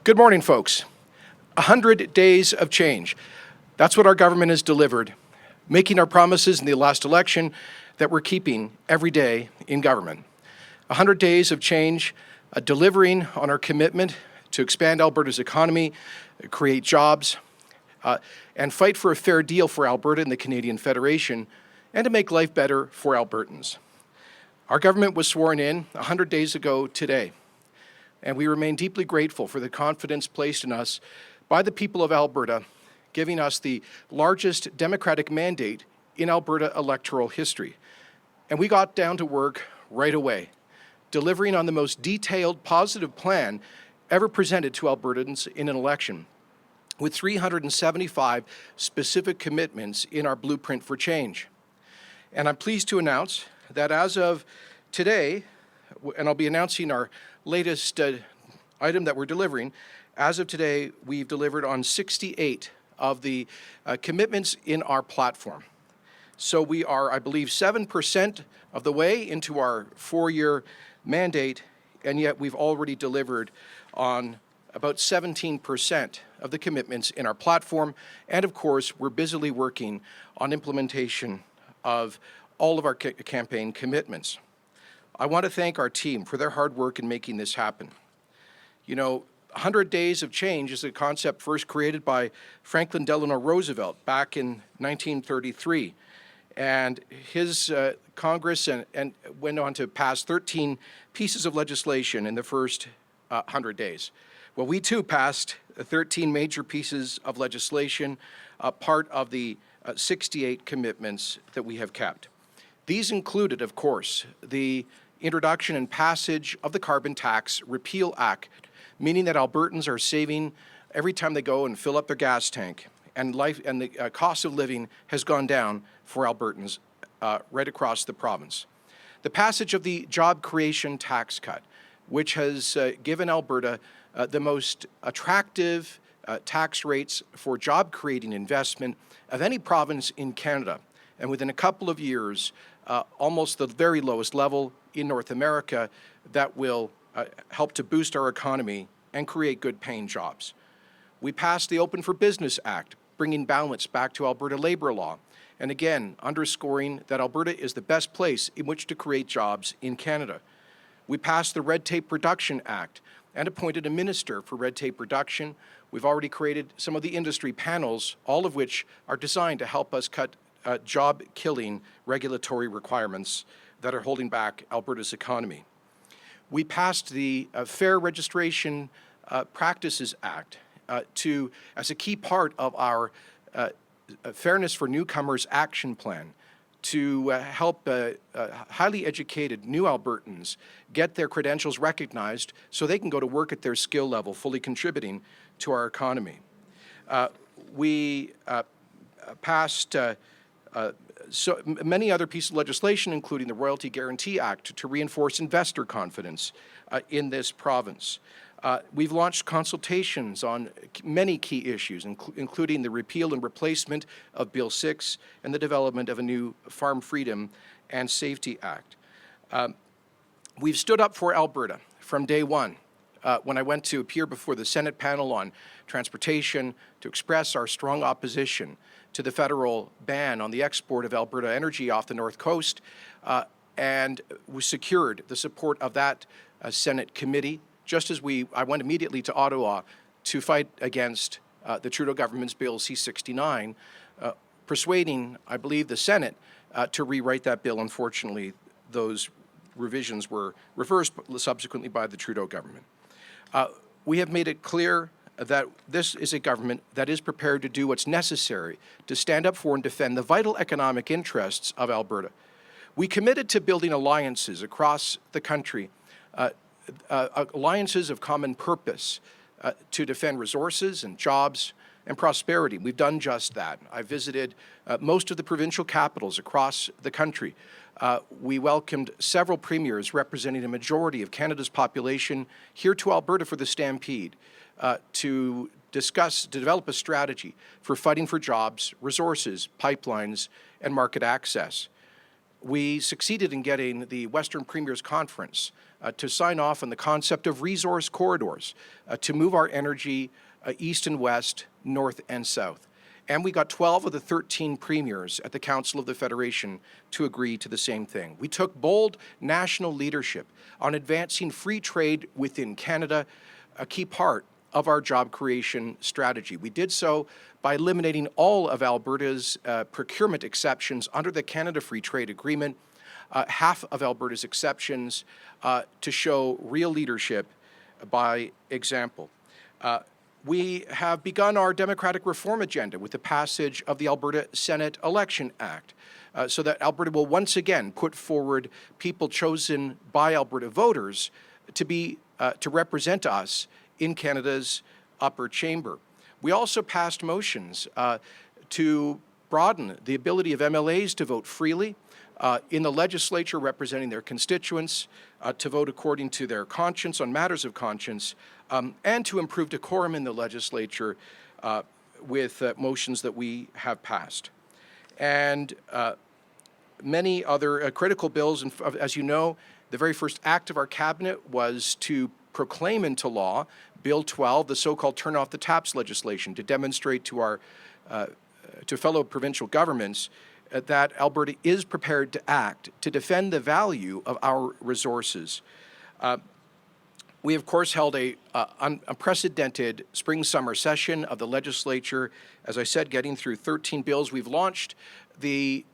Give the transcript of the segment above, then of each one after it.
Good morning, folks. 100 days of change. That's what our government has delivered, making our promises in the last election that we're keeping every day in government. 100 days of change, delivering on our commitment to expand Alberta's economy, create jobs, and fight for a fair deal for Alberta and the Canadian Federation, and to make life better for Albertans. Our government was sworn in 100 days ago today, and we remain deeply grateful for the confidence placed in us by the people of Alberta, giving us the largest democratic mandate in Alberta electoral history. And we got down to work right away, delivering on the most detailed positive plan ever presented to Albertans in an election, with 375 specific commitments in our blueprint for change. And I'm pleased to announce that as of today, and I'll be announcing our latest item that we're delivering, as of today, we've delivered on 68 of the commitments in our platform. So we are, I believe, 7% of the way into our 4-year mandate, and yet we've already delivered on about 17% of the commitments in our platform. And of course, we're busily working on implementation of all of our campaign commitments. I want to thank our team for their hard work in making this happen. You know, 100 days of change is a concept first created by Franklin Delano Roosevelt back in 1933. And his Congress and went on to pass 13 pieces of legislation in the first 100 days. Well, we too passed 13 major pieces of legislation, part of the 68 commitments that we have kept. These included, of course, the introduction and passage of the Carbon Tax Repeal Act, meaning that Albertans are saving every time they go and fill up their gas tank, and the cost of living has gone down for Albertans right across the province. The passage of the Job Creation Tax Cut, which has given Alberta the most attractive tax rates for job-creating investment of any province in Canada, and within a couple of years, almost the very lowest level in North America that will help to boost our economy and create good-paying jobs. We passed the Open for Business Act, bringing balance back to Alberta labor law, and again, underscoring that Alberta is the best place in which to create jobs in Canada. We passed the Red Tape Reduction Act and appointed a minister for red tape reduction. We've already created some of the industry panels, all of which are designed to help us cut job-killing regulatory requirements that are holding back Alberta's economy. We passed the Fair Registration Practices Act as a key part of our Fairness for Newcomers Action Plan to help highly educated new Albertans get their credentials recognized so they can go to work at their skill level, fully contributing to our economy. We passed so many other pieces of legislation, including the Royalty Guarantee Act, to reinforce investor confidence in this province. We've launched consultations on many key issues, including the repeal and replacement of Bill 6 and the development of a new Farm Freedom and Safety Act. We've stood up for Alberta from day one. When I went to appear before the Senate panel on transportation to express our strong opposition to the federal ban on the export of Alberta energy off the North Coast, and we secured the support of that Senate committee, just as I went immediately to Ottawa to fight against the Trudeau government's Bill C-69, persuading, I believe, the Senate to rewrite that bill. Unfortunately, those revisions were reversed subsequently by the Trudeau government. We have made it clear that this is a government that is prepared to do what's necessary to stand up for and defend the vital economic interests of Alberta. We committed to building alliances across the country, alliances of common purpose to defend resources and jobs and prosperity. We've done just that. I visited most of the provincial capitals across the country. We welcomed several premiers representing a majority of Canada's population here to Alberta for the Stampede to develop a strategy for fighting for jobs, resources, pipelines, and market access. we succeeded in getting the Western Premiers Conference to sign off on the concept of resource corridors to move our energy east and west, north and south. And we got 12 of the 13 premiers at the Council of the Federation to agree to the same thing. We took bold national leadership on advancing free trade within Canada, a key part of our job creation strategy. We did so by eliminating all of Alberta's procurement exceptions under the Canada Free Trade Agreement, half of Alberta's exceptions, to show real leadership by example. We have begun our democratic reform agenda with the passage of the Alberta Senate Election Act, so that Alberta will once again put forward people chosen by Alberta voters to represent us in Canada's upper chamber. We also passed motions to broaden the ability of MLAs to vote freely in the legislature representing their constituents, to vote according to their conscience on matters of conscience, and to improve decorum in the legislature with motions that we have passed. And many other critical bills. And as you know, the very first act of our cabinet was to proclaim into law Bill 12, the so-called turn off the taps legislation, to demonstrate to our to fellow provincial governments that Alberta is prepared to act to defend the value of our resources. We, of course, held a unprecedented spring-summer session of the legislature. As I said, getting through 13 bills. We've launched the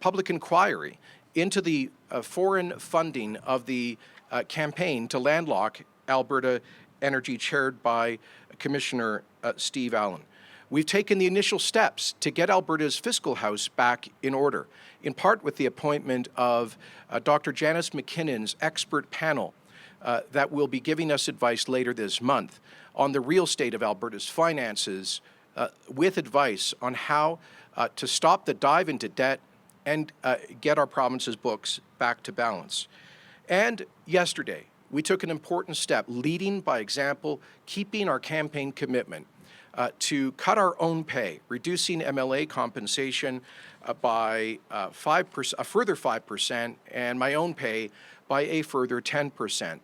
public inquiry into the foreign funding of the campaign to landlock Alberta Energy, chaired by Commissioner Steve Allen. We've taken the initial steps to get Alberta's fiscal house back in order, in part with the appointment of Dr. Janice McKinnon's expert panel that will be giving us advice later this month on the real state of Alberta's finances, with advice on how to stop the dive into debt and get our province's books back to balance. And yesterday, we took an important step, leading by example, keeping our campaign commitment to cut our own pay, reducing MLA compensation by a further 5%, and my own pay by a further 10%.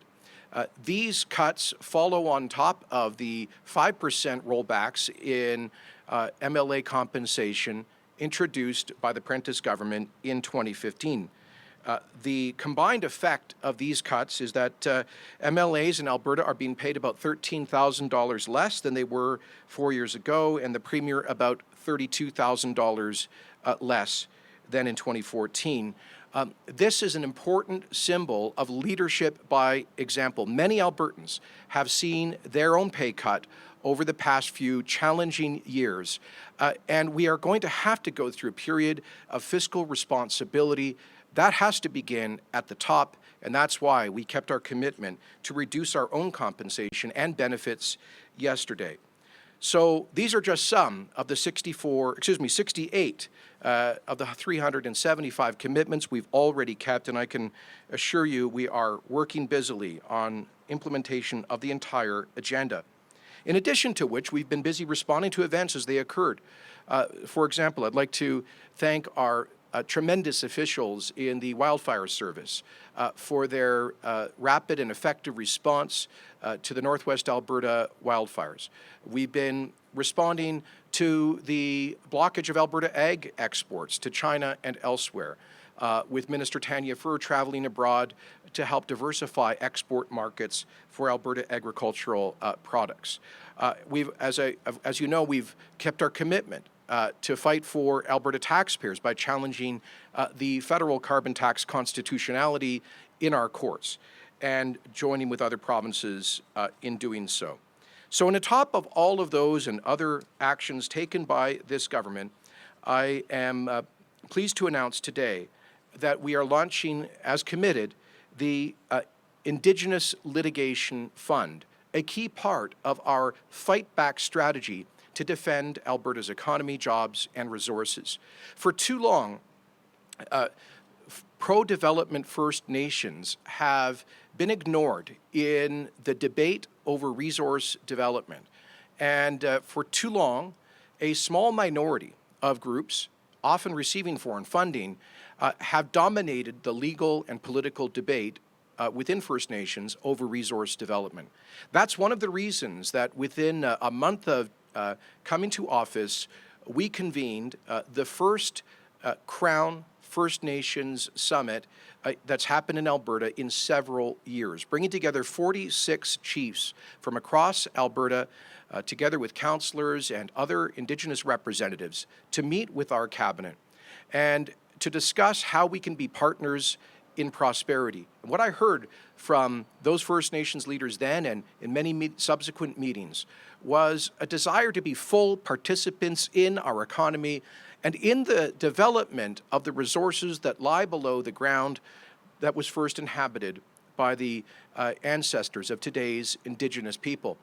These cuts follow on top of the 5% rollbacks in MLA compensation introduced by the Prentice government in 2015. The combined effect of these cuts is that MLAs in Alberta are being paid about $13,000 less than they were 4 years ago, and the Premier about $32,000 less than in 2014. This is an important symbol of leadership by example. Many Albertans have seen their own pay cut over the past few challenging years, and we are going to have to go through a period of fiscal responsibility. That has to begin at the top, and that's why we kept our commitment to reduce our own compensation and benefits yesterday. So these are just some of the 68 of the 375 commitments we've already kept, and I can assure you we are working busily on implementation of the entire agenda. In addition to which, we've been busy responding to events as they occurred. For example, I'd like to thank our tremendous officials in the wildfire service for their rapid and effective response to the Northwest Alberta wildfires. We've been responding to the blockage of Alberta ag exports to China and elsewhere, with Minister Tanya Furr traveling abroad to help diversify export markets for Alberta agricultural products. As you know, we've kept our commitment to fight for Alberta taxpayers by challenging the federal carbon tax constitutionality in our courts and joining with other provinces in doing so. So on the top of all of those and other actions taken by this government, I am pleased to announce today that we are launching, as committed, the Indigenous Litigation Fund, a key part of our fight back strategy to defend Alberta's economy, jobs, and resources. For too long, pro-development First Nations have been ignored in the debate over resource development. And for too long, a small minority of groups, often receiving foreign funding, have dominated the legal and political debate within First Nations over resource development. That's one of the reasons that within a month of coming to office, we convened the first Crown First Nations Summit that's happened in Alberta in several years, bringing together 46 chiefs from across Alberta, together with councillors and other Indigenous representatives, to meet with our cabinet and to discuss how we can be partners in prosperity. And what I heard from those First Nations leaders then and in many subsequent meetings was a desire to be full participants in our economy and in the development of the resources that lie below the ground that was first inhabited by the ancestors of today's Indigenous people.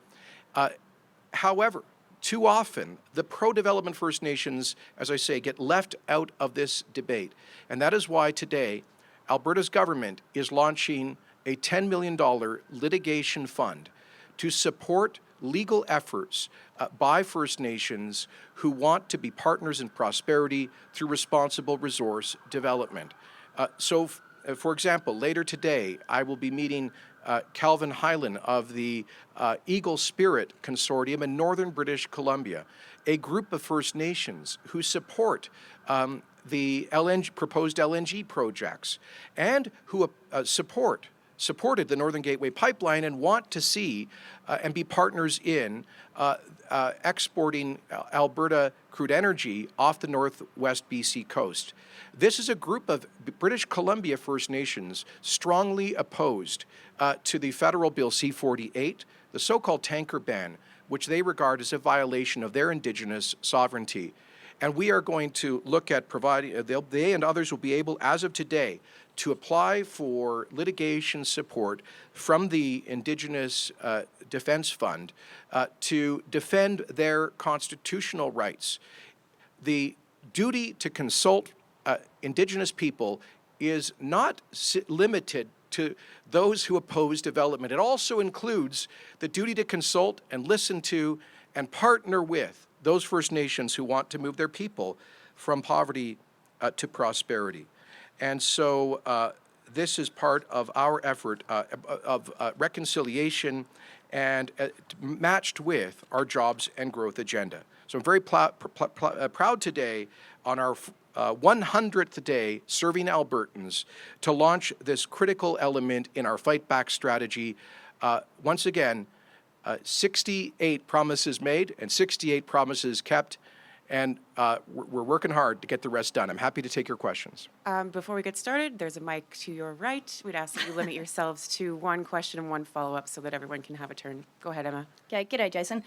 However, too often, the pro-development First Nations, as I say, get left out of this debate. And that is why today, Alberta's government is launching a $10 million litigation fund to support legal efforts by First Nations who want to be partners in prosperity through responsible resource development. For example, later today, I will be meeting Calvin Hyland of the Eagle Spirit Consortium in northern British Columbia, a group of First Nations who support the proposed LNG projects and who supported the Northern Gateway Pipeline and want to see and be partners in exporting Alberta crude energy off the northwest BC coast. This is a group of British Columbia First Nations strongly opposed to the federal bill C-48, the so-called tanker ban, which they regard as a violation of their Indigenous sovereignty. And we are going to look at providing, they and others will be able, as of today, to apply for litigation support from the Indigenous Defence Fund to defend their constitutional rights. The duty to consult Indigenous people is not limited to those who oppose development. It also includes the duty to consult and listen to and partner with those First Nations who want to move their people from poverty to prosperity. And so this is part of our effort of reconciliation and matched with our jobs and growth agenda. So I'm very proud today on our 100th day serving Albertans to launch this critical element in our fight back strategy. Once again, 68 promises made and 68 promises kept, and we're working hard to get the rest done. I'm happy to take your questions. Before we get started, there's a mic to your right. We'd ask that you limit yourselves to one question and one follow-up so that everyone can have a turn. Go ahead, Emma. Okay, g'day, Jason.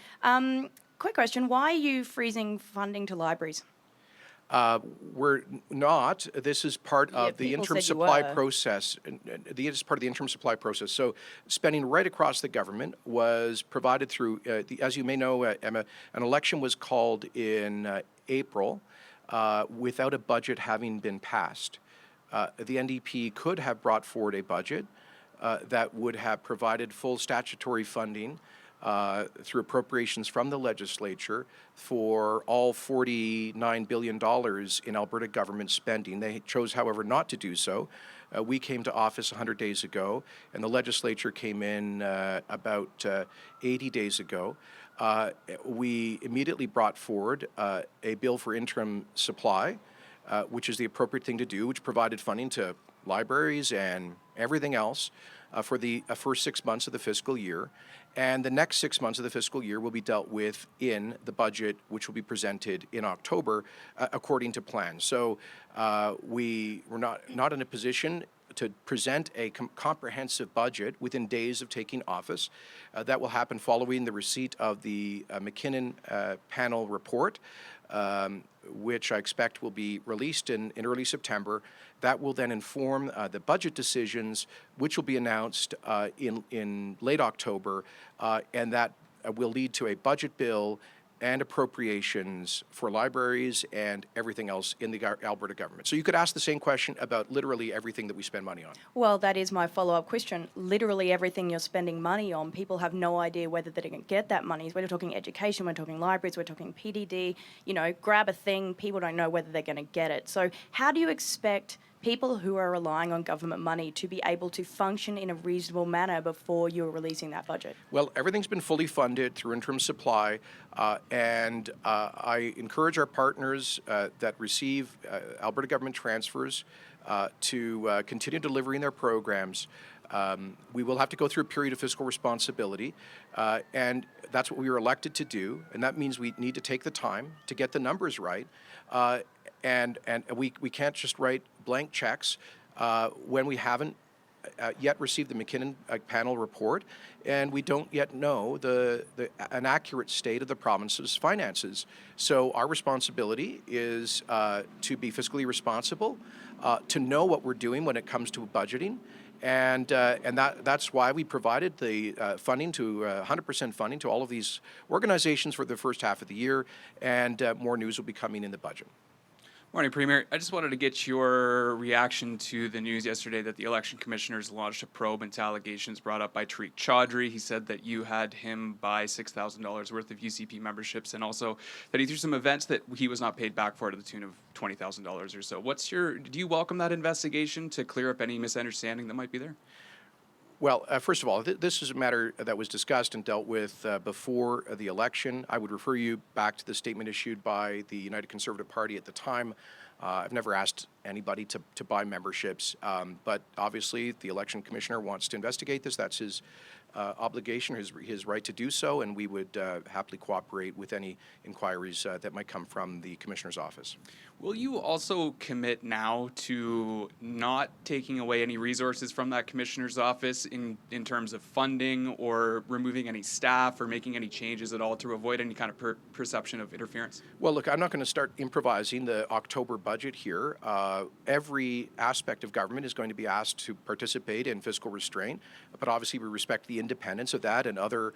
Quick question, why are you freezing funding to libraries? We're not. This is part of the interim supply process. This is part of the interim supply process. So spending right across the government was provided through, as you may know, Emma, an election was called in April without a budget having been passed. The NDP could have brought forward a budget that would have provided full statutory funding through appropriations from the legislature for all $49 billion in Alberta government spending. They chose, however, not to do so. We came to office 100 days ago, and the legislature came in about 80 days ago. We immediately brought forward a bill for interim supply, which is the appropriate thing to do, which provided funding to libraries and everything else for the first 6 months of the fiscal year. And the next 6 months of the fiscal year will be dealt with in the budget, which will be presented in October, according to plan. So we were not in a position to present a comprehensive budget within days of taking office. That will happen following the receipt of the McKinnon panel report, which I expect will be released in early September. That will then inform the budget decisions, which will be announced in late October, and that will lead to a budget bill and appropriations for libraries and everything else in the Alberta government. So you could ask the same question about literally everything that we spend money on. Well, that is my follow-up question. Literally everything you're spending money on, people have no idea whether they're going to get that money. We're talking education, we're talking libraries, we're talking PDD. You know, grab a thing, people don't know whether they're going to get it. So how do you expect people who are relying on government money to be able to function in a reasonable manner before you're releasing that budget? Well, everything's been fully funded through interim supply, and I encourage our partners that receive Alberta government transfers to continue delivering their programs. We will have to go through a period of fiscal responsibility, and that's what we were elected to do, and that means we need to take the time to get the numbers right, and we can't just write blank checks when we haven't yet received the McKinnon panel report, and we don't yet know an accurate state of the province's finances. So our responsibility is to be fiscally responsible, to know what we're doing when it comes to budgeting, and that's why we provided the funding to 100% funding to all of these organizations for the first half of the year, and more news will be coming in the budget. Morning, Premier. I just wanted to get your reaction to the news yesterday that the election commissioners launched a probe into allegations brought up by Tariq Chaudhry. He said that you had him buy $6,000 worth of UCP memberships, and also that he threw some events that he was not paid back for to the tune of $20,000 or so. Do you welcome that investigation to clear up any misunderstanding that might be there? Well, first of all, this is a matter that was discussed and dealt with before the election. I would refer you back to the statement issued by the United Conservative Party at the time. I've never asked anybody to buy memberships, but obviously the election commissioner wants to investigate this. That's his obligation, his right to do so, and we would happily cooperate with any inquiries that might come from the commissioner's office. Will you also commit now to not taking away any resources from that commissioner's office in terms of funding or removing any staff or making any changes at all to avoid any kind of perception of interference? Well, look, I'm not going to start improvising the October budget here. Every aspect of government is going to be asked to participate in fiscal restraint, but obviously we respect the independence of that and other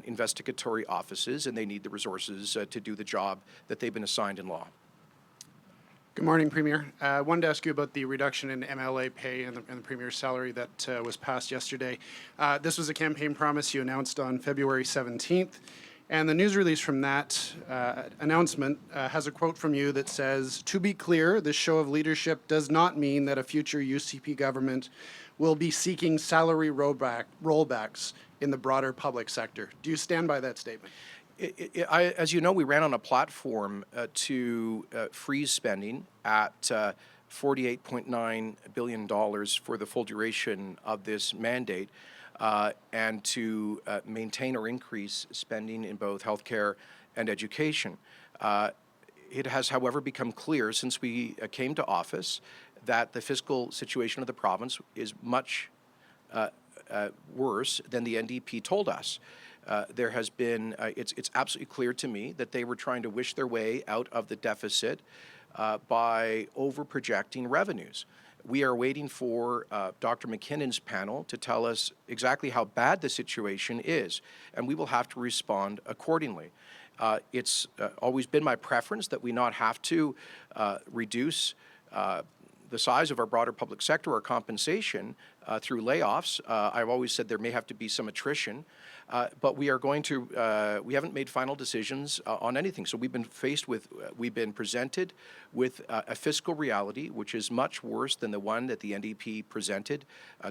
investigatory offices, and they need the resources to do the job that they've been assigned in law. Good morning, Premier. I wanted to ask you about the reduction in MLA pay and the Premier's salary that was passed yesterday. This was a campaign promise you announced on February 17th, and the news release from that announcement has a quote from you that says, "To be clear, this show of leadership does not mean that a future UCP government will be seeking salary rollbacks in the broader public sector." Do you stand by that statement? As you know, we ran on a platform to freeze spending at $48.9 billion for the full duration of this mandate, and to maintain or increase spending in both healthcare and education. It has, however, become clear since we came to office that the fiscal situation of the province is much worse than the NDP told us. There has been, it's absolutely clear to me that they were trying to wish their way out of the deficit by over-projecting revenues. We are waiting for Dr. McKinnon's panel to tell us exactly how bad the situation is, and we will have to respond accordingly. It's always been my preference that we not have to reduce the size of our broader public sector or compensation through layoffs. I've always said there may have to be some attrition, but we are going to, we haven't made final decisions on anything. So we've been presented with a fiscal reality which is much worse than the one that the NDP presented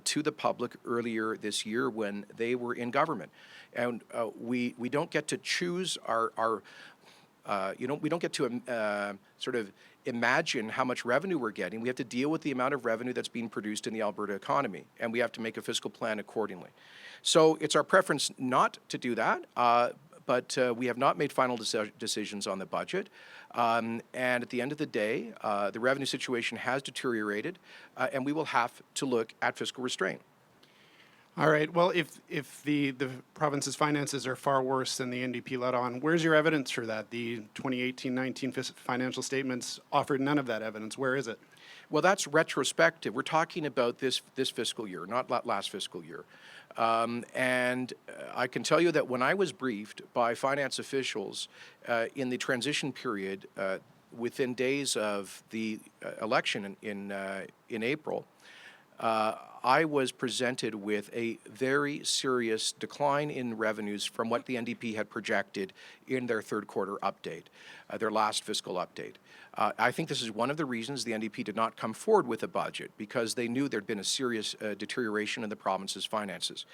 to the public earlier this year when they were in government. And we don't get to choose our we don't get to sort of imagine how much revenue we're getting. We have to deal with the amount of revenue that's being produced in the Alberta economy, and we have to make a fiscal plan accordingly. So it's our preference not to do that, but we have not made final decisions on the budget. And at the end of the day, the revenue situation has deteriorated, and we will have to look at fiscal restraint. All right. Well, if the province's finances are far worse than the NDP let on, where's your evidence for that? The 2018-19 financial statements offered none of that evidence. Where is it? Well, that's retrospective. We're talking about this fiscal year, not last fiscal year. And I can tell you that when I was briefed by finance officials in the transition period within days of the election in April, I was presented with a very serious decline in revenues from what the NDP had projected in their third quarter update, their last fiscal update. I think this is one of the reasons the NDP did not come forward with a budget, because they knew there'd been a serious deterioration in the province's finances.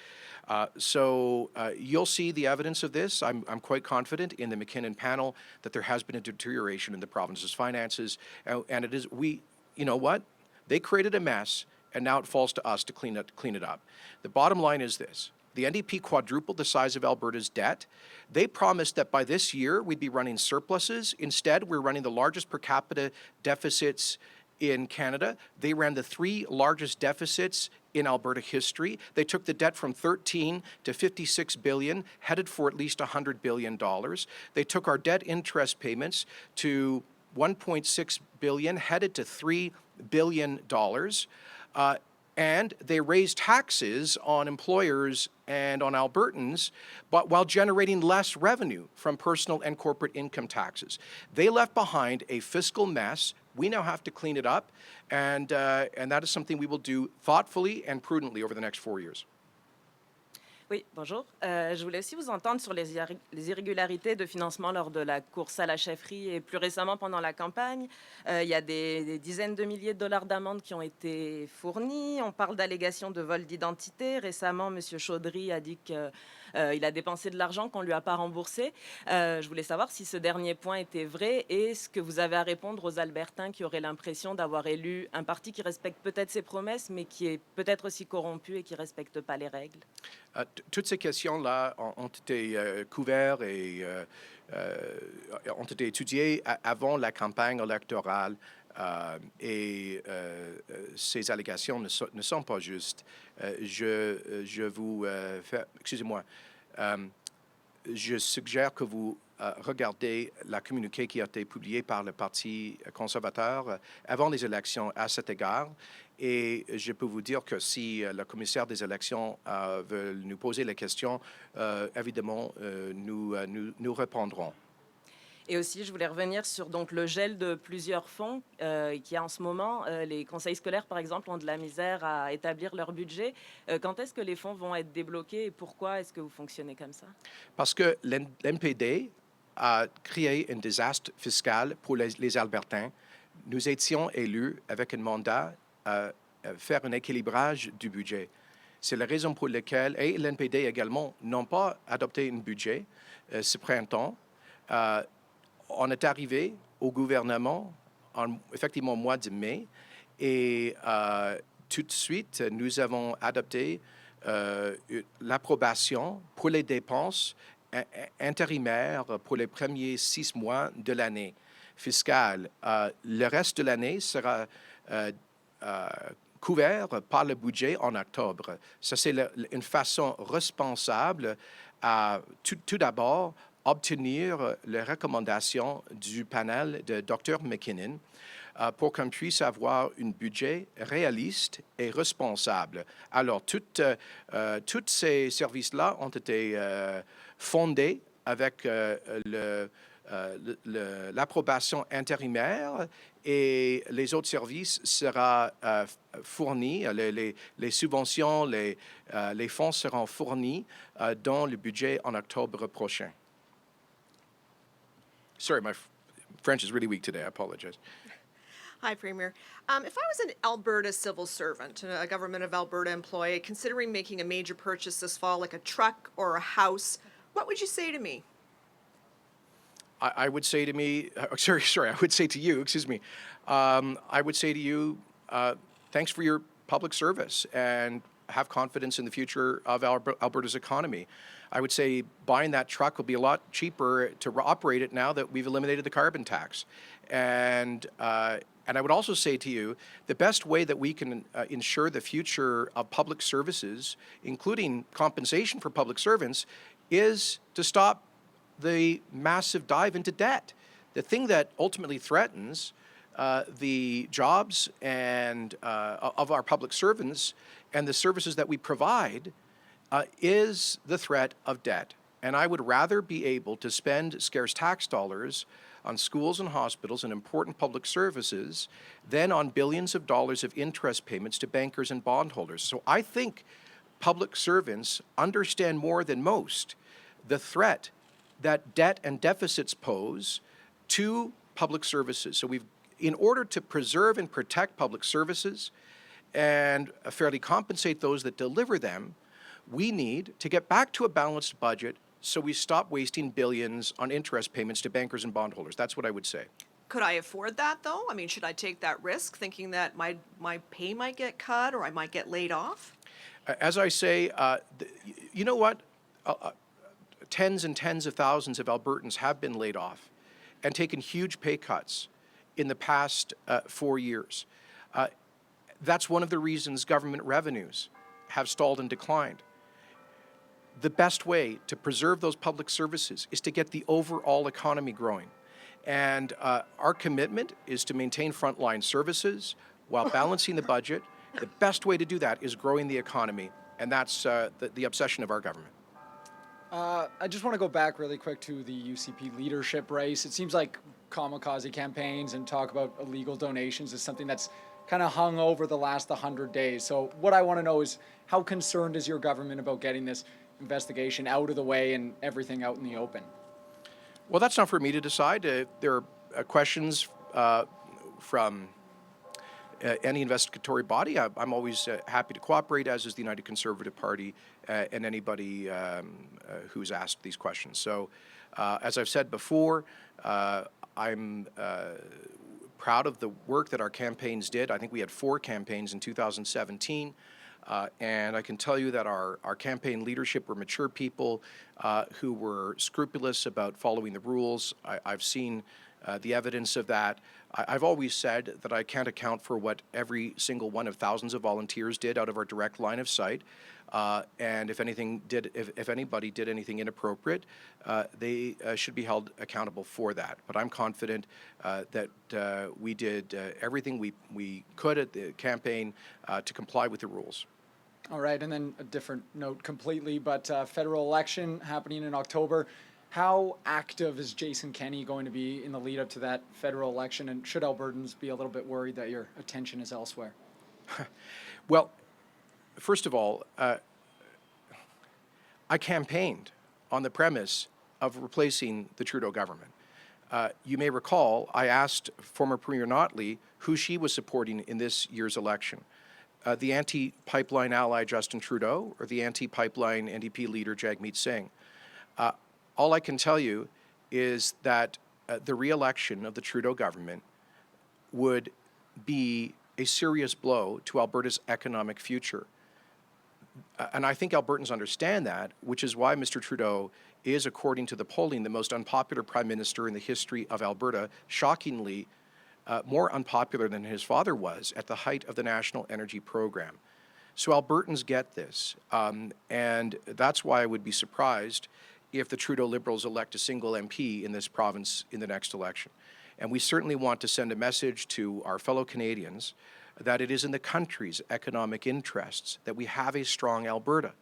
So you'll see the evidence of this. I'm quite confident in the McKinnon panel that there has been a deterioration in the province's finances, and it is you know what? They created a mess, and now it falls to us to clean it up. The bottom line is this. The NDP quadrupled the size of Alberta's debt. They promised that by this year we'd be running surpluses. Instead, we're running the largest per capita deficits in Canada. They ran the 3 largest deficits in Alberta history. They took the debt from 13 to 56 billion, headed for at least $100 billion. They took our debt interest payments to 1.6 billion, headed to $3 billion. And they raised taxes on employers and on Albertans, but while generating less revenue from personal and corporate income taxes. They left behind a fiscal mess. We now have to clean it up, and that is something we will do thoughtfully and prudently over the next 4 years. Oui, bonjour. Je voulais aussi vous entendre sur les irrégularités de financement lors de la course à la chefferie et plus récemment pendant la campagne. Il y a des dizaines de milliers de dollars d'amendes qui ont été fournies. On parle d'allégations de vol d'identité. Récemment, M. Chaudry a dit qu'il a dépensé de l'argent qu'on ne lui a pas remboursé. Je voulais savoir si ce dernier point était vrai et ce que vous avez à répondre aux Albertains qui auraient l'impression d'avoir élu un parti qui respecte peut-être ses promesses, mais qui est peut-être aussi corrompu et qui ne respecte pas les règles. Toutes ces questions-là ont été couvertes et ont été étudiées avant la campagne électorale. Ces allégations ne sont pas justes. Je vous fais, excusez-moi, je suggère que vous regardez la communiqué qui a été publié par le Parti conservateur avant les élections à cet égard. Et je peux vous dire que si le commissaire des élections veut nous poser les questions, évidemment, nous répondrons. Et aussi, je voulais revenir sur donc, le gel de plusieurs fonds qu'il y a en ce moment. Les conseils scolaires, par exemple, ont de la misère à établir leur budget. Quand est-ce que les fonds vont être débloqués et pourquoi est-ce que vous fonctionnez comme ça? Parce que l'NPD a créé un désastre fiscal pour les Albertains. Nous étions élus avec un mandat à faire un équilibrage du budget. C'est la raison pour laquelle, et l'NPD également, n'ont pas adopté un budget ce printemps. On est arrivé au gouvernement effectivement au mois de mai et tout de suite, nous avons adopté l'approbation pour les dépenses intérimaires pour les premiers 6 mois de l'année fiscale. Le reste de l'année sera couvert par le budget en octobre. Ça, c'est une façon responsable à tout d'abord obtenir les recommandations du panel de Dr. McKinnon pour qu'on puisse avoir un budget réaliste et responsable. Alors, tous ces services-là ont été fondés avec l'approbation intérimaire et les autres services seront fournis, les subventions, les fonds seront fournis dans le budget en octobre prochain. Sorry, my French is really weak today. I apologize. Hi, Premier. If I was an Alberta civil servant, a Government of Alberta employee, considering making a major purchase this fall, like a truck or a house, what would you say to me? I would say to me, sorry, I would say to you, excuse me, I would say to you, thanks for your public service and have confidence in the future of Alberta's economy. I would say buying that truck will be a lot cheaper to operate it now that we've eliminated the carbon tax. And I would also say to you, the best way that we can ensure the future of public services, including compensation for public servants, is to stop the massive dive into debt. The thing that ultimately threatens the jobs and of our public servants and the services that we provide is the threat of debt. And I would rather be able to spend scarce tax dollars on schools and hospitals and important public services than on billions of dollars of interest payments to bankers and bondholders. So I think public servants understand more than most the threat that debt and deficits pose to public services. So in order to preserve and protect public services and fairly compensate those that deliver them, we need to get back to a balanced budget so we stop wasting billions on interest payments to bankers and bondholders. That's what I would say. Could I afford that, though? I mean, should I take that risk, thinking that my pay might get cut or I might get laid off? As I say, you know what? Tens and tens of thousands of Albertans have been laid off and taken huge pay cuts in the past 4 years. That's one of the reasons government revenues have stalled and declined. The best way to preserve those public services is to get the overall economy growing. And our commitment is to maintain frontline services while balancing the budget. The best way to do that is growing the economy, and that's the obsession of our government. I just want to go back really quick to the UCP leadership race. It seems like kamikaze campaigns and talk about illegal donations is something that's kind of hung over the last 100 days. So what I want to know is, how concerned is your government about getting this investigation out of the way and everything out in the open? Well, that's not for me to decide. There are questions from any investigatory body. I'm always happy to cooperate, as is the United Conservative Party and anybody who's asked these questions. So, as I've said before, I'm proud of the work that our campaigns did. I think we had 4 campaigns in 2017. And I can tell you that our campaign leadership were mature people who were scrupulous about following the rules. I've seen the evidence of that. I've always said that I can't account for what every single one of thousands of volunteers did out of our direct line of sight. And if anybody did anything inappropriate, they should be held accountable for that. But I'm confident that we did everything we could at the campaign to comply with the rules. All right, and then a different note completely, but federal election happening in October. How active is Jason Kenney going to be in the lead up to that federal election, and should Albertans be a little bit worried that your attention is elsewhere? Well, first of all, I campaigned on the premise of replacing the Trudeau government. You may recall I asked former Premier Notley who she was supporting in this year's election. The anti-pipeline ally Justin Trudeau or the anti-pipeline NDP leader Jagmeet Singh. All I can tell you is that the re-election of the Trudeau government would be a serious blow to Alberta's economic future. And I think Albertans understand that, which is why Mr. Trudeau is, according to the polling, the most unpopular prime minister in the history of Alberta, shockingly more unpopular than his father was at the height of the National Energy Program. So Albertans get this, and that's why I would be surprised if the Trudeau Liberals elect a single MP in this province in the next election. And we certainly want to send a message to our fellow Canadians that it is in the country's economic interests that we have a strong Alberta,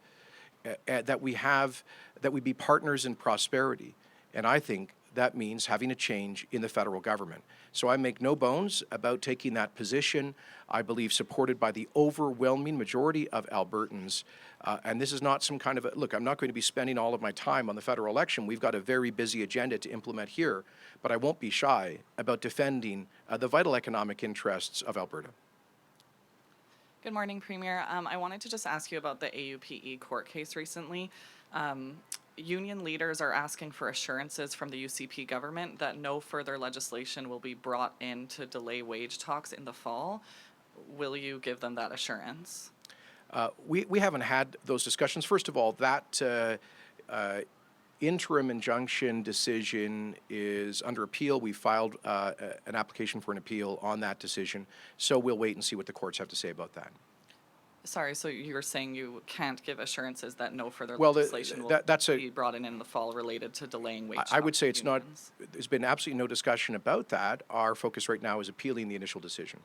that we be partners in prosperity. And I think that means having a change in the federal government. So I make no bones about taking that position, I believe supported by the overwhelming majority of Albertans. And this is not some kind of look, I'm not going to be spending all of my time on the federal election. We've got a very busy agenda to implement here, but I won't be shy about defending the vital economic interests of Alberta. Good morning, Premier. I wanted to just ask you about the AUPE court case recently. Union leaders are asking for assurances from the UCP government that no further legislation will be brought in to delay wage talks in the fall. Will you give them that assurance? We haven't had those discussions. First of all, that interim injunction decision is under appeal. We filed an application for an appeal on that decision, so we'll wait and see what the courts have to say about that. Sorry, so you're saying you can't give assurances that no further Well, legislation that's will be brought in the fall related to delaying wage talks? I would say with it's not, unions? there's been absolutely no discussion about that. Our focus right now is appealing the initial decision.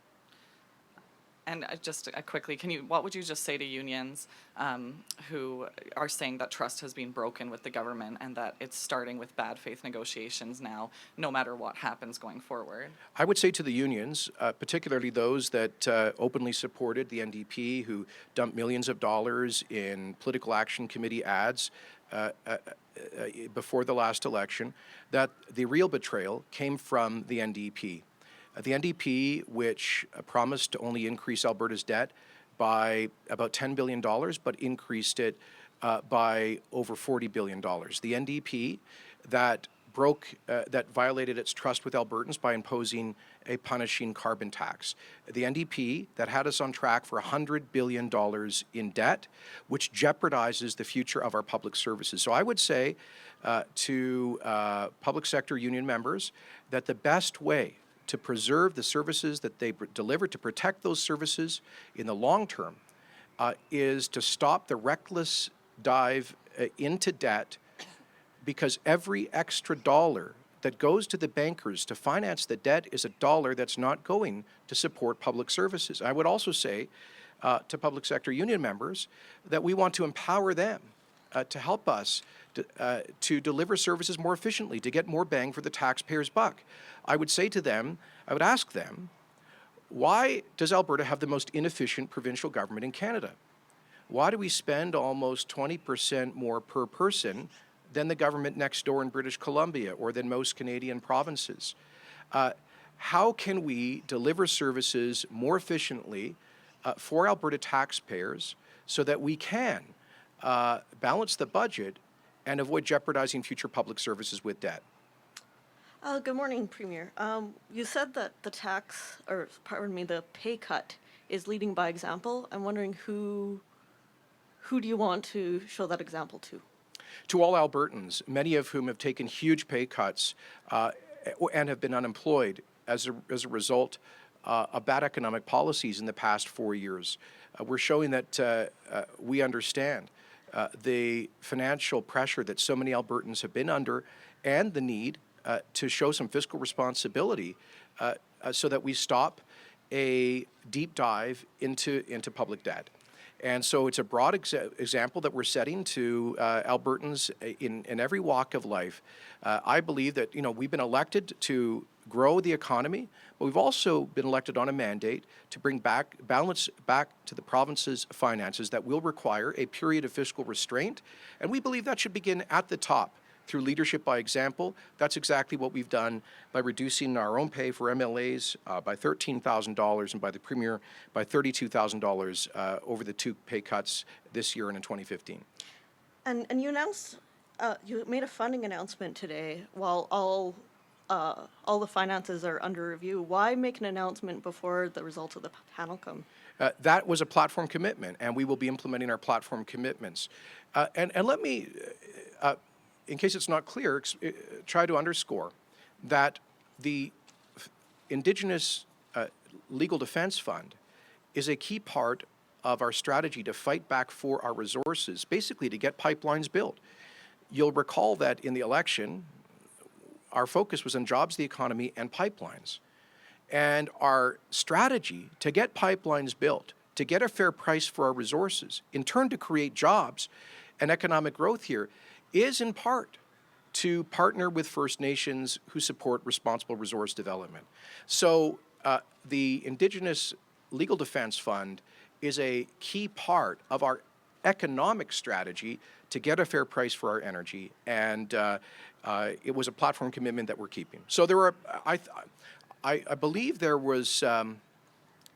And just quickly, what would you just say to unions who are saying that trust has been broken with the government and that it's starting with bad faith negotiations now, no matter what happens going forward? I would say to the unions, particularly those that openly supported the NDP, who dumped millions of dollars in political action committee ads before the last election, that the real betrayal came from the NDP. The NDP, which promised to only increase Alberta's debt by about $10 billion, but increased it by over $40 billion. The NDP that that violated its trust with Albertans by imposing a punishing carbon tax. The NDP that had us on track for $100 billion in debt, which jeopardizes the future of our public services. So I would say to public sector union members that the best way to preserve the services that they deliver, to protect those services in the long term, is to stop the reckless dive into debt, because every extra dollar that goes to the bankers to finance the debt is a dollar that's not going to support public services. I would also say to public sector union members that we want to empower them to help us to deliver services more efficiently, to get more bang for the taxpayer's buck. I would say to them, I would ask them, why does Alberta have the most inefficient provincial government in Canada? Why do we spend almost 20% more per person than the government next door in British Columbia or than most Canadian provinces? How can we deliver services more efficiently for Alberta taxpayers so that we can balance the budget and avoid jeopardizing future public services with debt? Good morning, Premier. You said that the pay cut is leading by example. I'm wondering who do you want to show that example to? To all Albertans, many of whom have taken huge pay cuts and have been unemployed as a result of bad economic policies in the past 4 years. We're showing that we understand the financial pressure that so many Albertans have been under and the need to show some fiscal responsibility so that we stop a deep dive into public debt. And so it's a broad example that we're setting to Albertans in every walk of life. I believe that, we've been elected to grow the economy, but we've also been elected on a mandate to bring balance back to the province's finances that will require a period of fiscal restraint. And we believe that should begin at the top through leadership by example. That's exactly what we've done by reducing our own pay for MLAs by $13,000 and by the Premier by $32,000 over the two pay cuts this year and in 2015. And you announced, you made a funding announcement today while all the finances are under review. Why make an announcement before the results of the panel come? That was a platform commitment, and we will be implementing our platform commitments. And let me, in case it's not clear, try to underscore that the Indigenous Legal Defense Fund is a key part of our strategy to fight back for our resources, basically to get pipelines built. You'll recall that in the election, our focus was on jobs, the economy, and pipelines. And our strategy to get pipelines built, to get a fair price for our resources, in turn to create jobs and economic growth here, is in part to partner with First Nations who support responsible resource development. So the Indigenous Legal Defense Fund is a key part of our economic strategy to get a fair price for our energy, and it was a platform commitment that we're keeping. So there were, I believe there was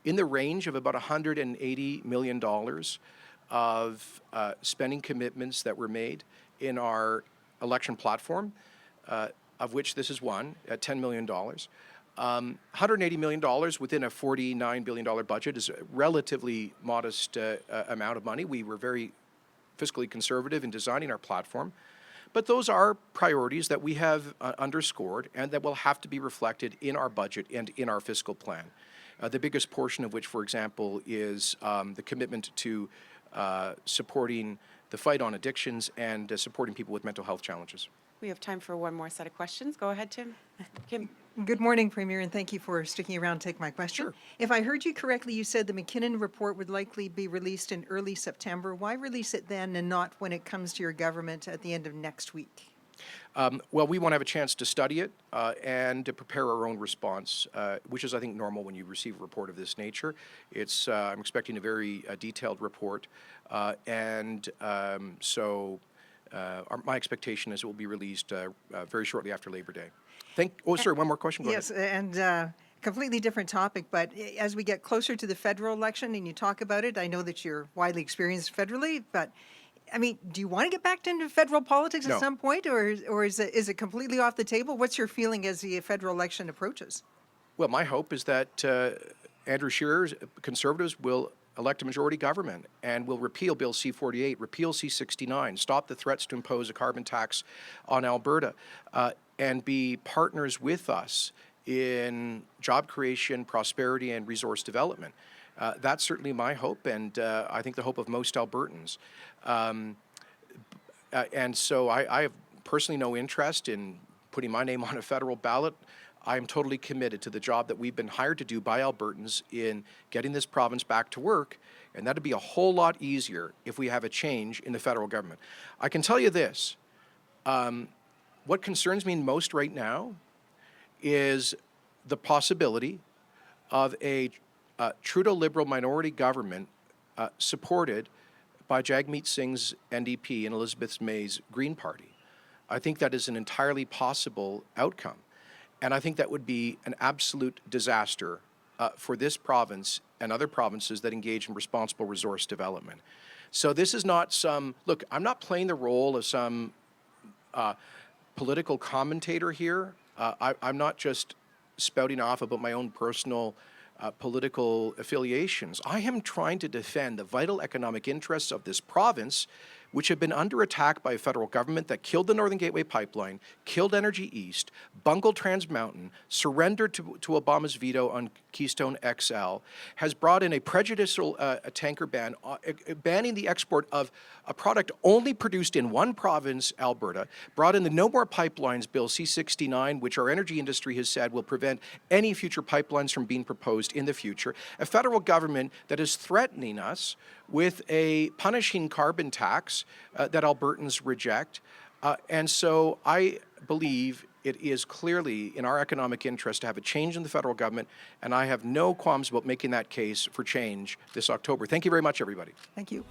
in the range of about $180 million of spending commitments that were made in our election platform, of which this is one at $10 million. $180 million within a $49 billion budget is a relatively modest amount of money. We were very fiscally conservative in designing our platform, but those are priorities that we have underscored and that will have to be reflected in our budget and in our fiscal plan. The biggest portion of which, for example, is the commitment to supporting the fight on addictions and supporting people with mental health challenges. We have time for one more set of questions. Go ahead, Tim. Kim. Good morning, Premier, and thank you for sticking around to take my question. Sure. If I heard you correctly, you said the McKinnon report would likely be released in early September. Why release it then and not when it comes to your government at the end of next week? Well, we want to have a chance to study it and to prepare our own response, which is, I think, normal when you receive a report of this nature. I'm expecting a very detailed report, my expectation is it will be released very shortly after Labor Day. Sorry, one more question. Go Yes, ahead. and completely different topic, but as we get closer to the federal election and you talk about it, I know that you're widely experienced federally, but I mean, do you want to get back into federal politics No. at some point, or is it completely off the table? What's your feeling as the federal election approaches? Well, my hope is that Andrew Scheer's Conservatives will elect a majority government and will repeal Bill C-48, repeal C-69, stop the threats to impose a carbon tax on Alberta, and be partners with us in job creation, prosperity, and resource development. That's certainly my hope, and I think the hope of most Albertans. And so I have personally no interest in putting my name on a federal ballot. I am totally committed to the job that we've been hired to do by Albertans in getting this province back to work, and that'd be a whole lot easier if we have a change in the federal government. I can tell you this, what concerns me most right now is the possibility of a Trudeau Liberal minority government supported by Jagmeet Singh's NDP and Elizabeth May's Green Party. I think that is an entirely possible outcome. And I think that would be an absolute disaster for this province and other provinces that engage in responsible resource development. So this is not look, I'm not playing the role of some political commentator here. I'm not just spouting off about my own personal political affiliations. I am trying to defend the vital economic interests of this province, which have been under attack by a federal government that killed the Northern Gateway Pipeline, killed Energy East, bungled Trans Mountain, surrendered to Obama's veto on Keystone XL, has brought in a prejudicial tanker ban, banning the export of a product only produced in one province, Alberta, brought in the No More Pipelines Bill C-69, which our energy industry has said will prevent any future pipelines from being proposed in the future, a federal government that is threatening us with a punishing carbon tax that Albertans reject. And so I believe it is clearly in our economic interest to have a change in the federal government, and I have no qualms about making that case for change this October. Thank you very much, everybody. Thank you.